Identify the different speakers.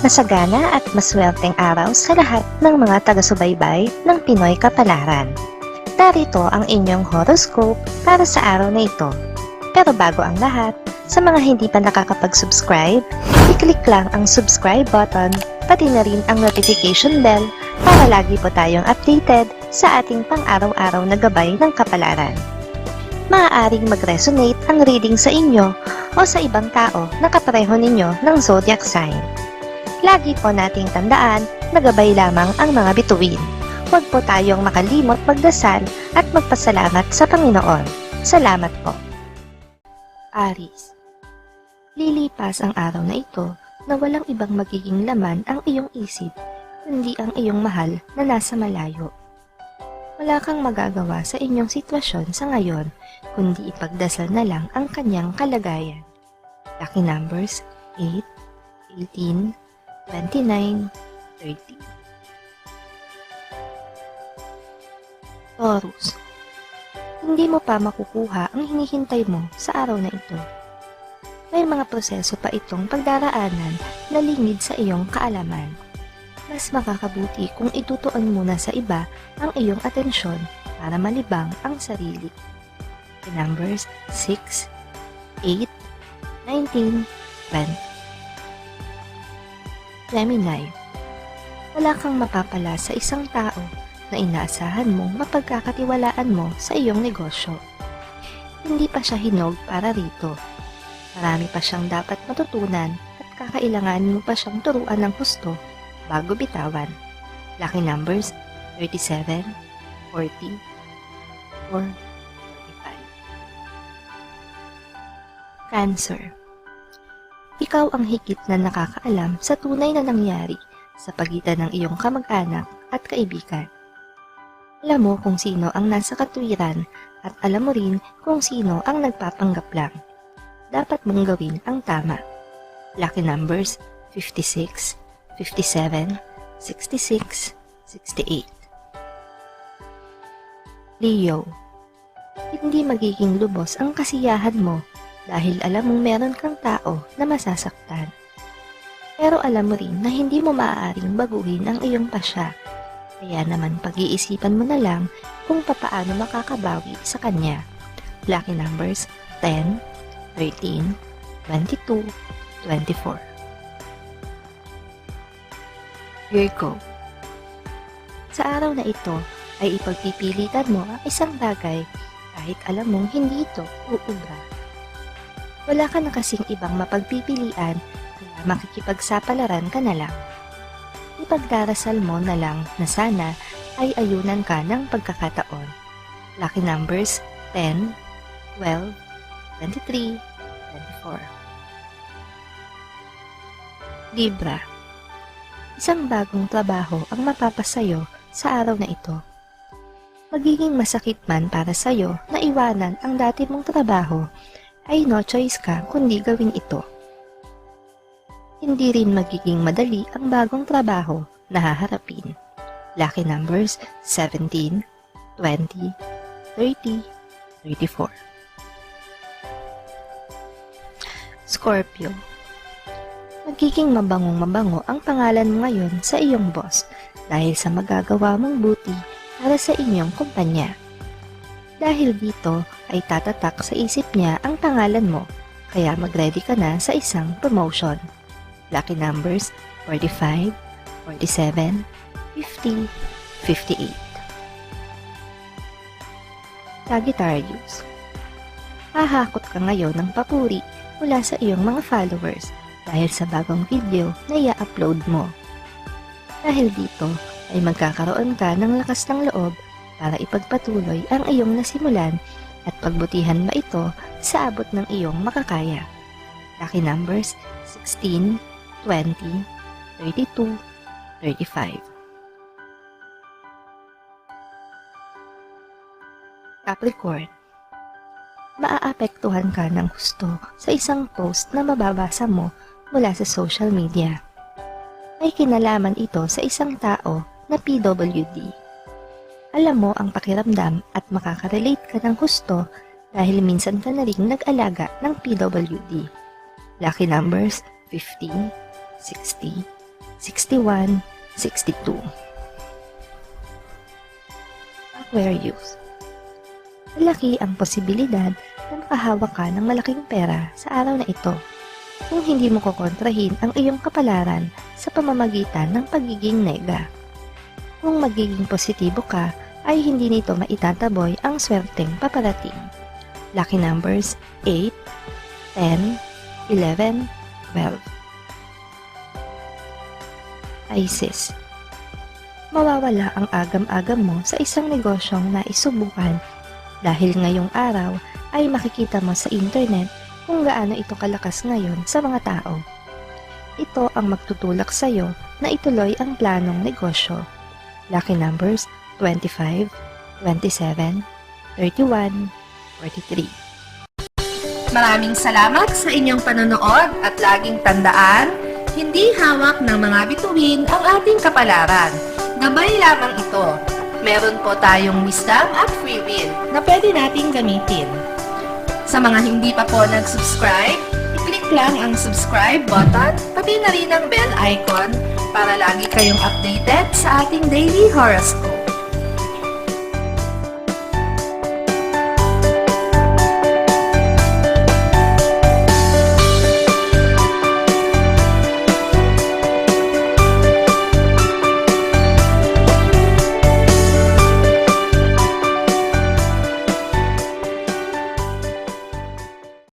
Speaker 1: Masagana at maswerteng araw sa lahat ng mga taga-subaybay ng Pinoy Kapalaran. Narito ang inyong horoscope para sa araw na ito. Pero bago ang lahat, sa mga hindi pa nakakapag-subscribe, i-click lang ang subscribe button, pati na rin ang notification bell para lagi po tayong updated sa ating pang-araw-araw na gabay ng kapalaran. Maaaring mag-resonate ang reading sa inyo o sa ibang tao na kapareho ninyo ng zodiac sign. Lagi po nating tandaan na gabay lamang ang mga bituin. Huwag po tayong makalimot magdasal at magpasalamat sa Panginoon. Salamat po. Aries. Lilipas ang araw na ito na walang ibang magiging laman ang iyong isip, kundi ang iyong mahal na nasa malayo. Wala kang magagawa sa inyong sitwasyon sa ngayon, kundi ipagdasal na lang ang kanyang kalagayan. Lucky numbers 8, 18, 29, 30. Taurus. Hindi mo pa makukuha ang hinihintay mo sa araw na ito. May mga proseso pa itong pagdaraanan na lingid sa iyong kaalaman. Mas makakabuti kung itutuon muna sa iba ang iyong atensyon para malibang ang sarili. The numbers 6, 8, 19, 20. Gemini. Wala kang mapapala sa isang tao na inaasahan mong mapagkakatiwalaan mo sa iyong negosyo. Hindi pa siya hinog para rito. Marami pa siyang dapat matutunan at kakailanganin mo pa siyang turuan ng husto bago bitawan. Lucky numbers 37, 40, or 45. Cancer. Ikaw ang higit na nakakaalam sa tunay na nangyari sa pagitan ng iyong kamag-anak at kaibigan. Alam mo kung sino ang nasa katwiran at alam mo rin kung sino ang nagpapanggap lang. Dapat mong gawin ang tama. Lucky numbers 56, 57, 66, 68. Leo. Hindi magiging lubos ang kasiyahan mo dahil alam mong meron kang tao na masasaktan. Pero alam mo rin na hindi mo maaaring baguhin ang iyong pasya. Kaya naman pag-iisipan mo na lang kung papaano makakabawi sa kanya. Lucky numbers 10, 13, 22, 24. Virgo. Sa araw na ito ay ipagpipilitan mo ang isang bagay kahit alam mong hindi ito uubra. Wala ka na kasing ibang mapagpipilian kaya makikipagsapalaran ka na lang. Ipagdarasal mo na lang na sana ay ayunan ka ng pagkakataon. Lucky numbers 10, 12, 23, 24. Libra. Isang bagong trabaho ang mapapasayo sa araw na ito. Magiging masakit man para sayo na iwanan ang dati mong trabaho, ay no choice ka kundi gawin ito. Hindi rin magiging madali ang bagong trabaho na haharapin. Lucky numbers 17, 20, 30, 34. Scorpio. Magiging mabangong-mabango ang pangalan mo ngayon sa iyong boss dahil sa magagawa mong buti para sa inyong kumpanya. Dahil dito ay tatatak sa isip niya ang pangalan mo, kaya mag-ready ka na sa isang promotion. Lucky numbers 45, 47, 50, 58. Sagittarius. Hahakot ka ngayon ng papuri mula sa iyong mga followers dahil sa bagong video na i-upload mo. Dahil dito ay magkakaroon ka ng lakas ng loob para ipagpatuloy ang iyong nasimulan at pagbutihan ba ito sa abot ng iyong makakaya. Lucky numbers 16, 20, 32, 35. Capricorn. Maaapektuhan ka ng husto sa isang post na mababasa mo mula sa social media. May kinalaman ito sa isang tao na PWD. Alam mo ang pakiramdam at makaka-relate ka ng husto dahil minsan ka na rin nag-alaga ng PWD. Lucky numbers 15, 60, 61, 62. Aquarius. Malaki ang posibilidad na makahawak ka ng malaking pera sa araw na ito kung hindi mo kokontrahin ang iyong kapalaran sa pamamagitan ng pagiging nega. Kung magiging positibo ka, ay hindi nito maitataboy ang swerteng paparating. Lucky numbers 8, 10, 11, 12. Pisces. Mawawala ang agam-agam mo sa isang negosyong naisubukan dahil ngayong araw ay makikita mo sa internet kung gaano ito kalakas ngayon sa mga tao. Ito ang magtutulak sa iyo na ituloy ang planong negosyo. Lucky numbers 25, 27, 31, 43.
Speaker 2: Maraming salamat sa inyong panonood at laging tandaan, hindi hawak ng mga bituin ang ating kapalaran. Gabay lamang ito. Meron po tayong wisdom at free will na pwede nating gamitin. Sa mga hindi pa po nag-subscribe, i-click lang ang subscribe button, pati na rin ang bell icon para lagi kayong updated sa ating daily horoscope.